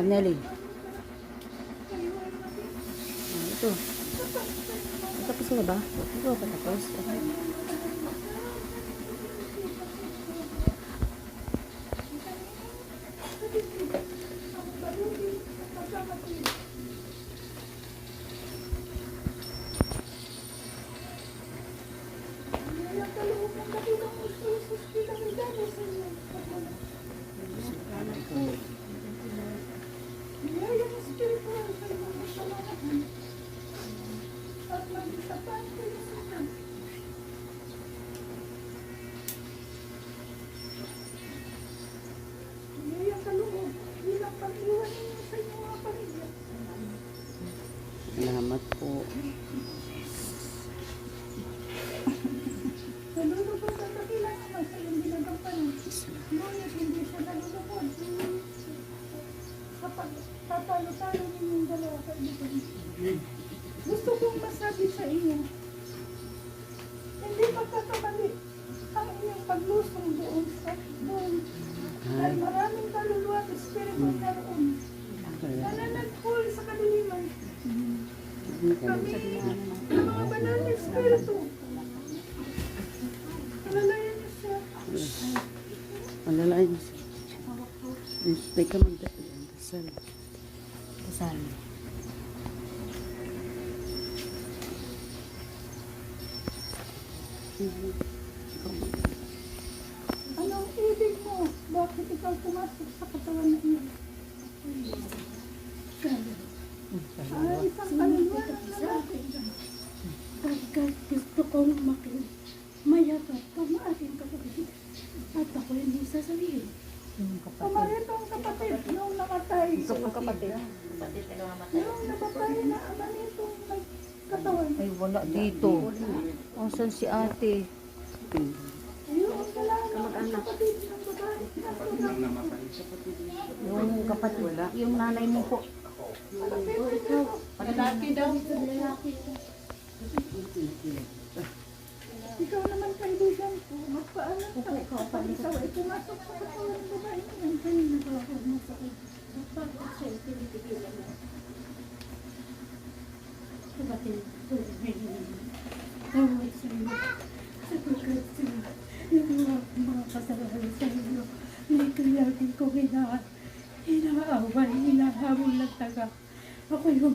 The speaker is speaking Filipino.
Nelly. Ito. Tapos na ba? Ito pa tapos. Salamat po. Nalulubog ang dakila naman sa iyong ginagampanan. Ngunit hindi siya nalulubog. Kapag tatalo-talo ninyong dalawa kaibigan. Gusto kong masabi sa inyo, hindi magkakamali ang inyong paglusong doon sa doon. Dahil maraming kaluluwa at espiritu naroon. Nananagpul sa kadiliman. Kami, ang mga banal na espiritu. Alalayan niyo siya. Malalain siya. May ka magdasal. Dasal. Anong ibig mo? Bakit ikaw pumasok sa katawan na iyon? Isang kaluluwa ng lalaki. Pagkat gusto kong mayakap ang aking kapatid at ako hindi sasabihin. Pumarito ang kapatid nung namatay. Ang kapatid. Nung namatay na ama nitong may katawan. Ay, wala dito. Asan si ate? Ayun ang kailangan ng kapatid ng babae. Yung kapatid. Wala. Yung nanay mo po. Lalaki daw. Ikaw naman kaibigan ko, magpaalam ka kapag ikaw ay pumasok sa katawan ng babae niyan. Kanina ko ako masakit. Bakit siya pinitigilan mo? Kapatid, tawag sa iyo. Sapagkat sila, yung mga kasalanan sa iyo, may kaya din ko hinaaway, hinahabol ng taga. Ako yung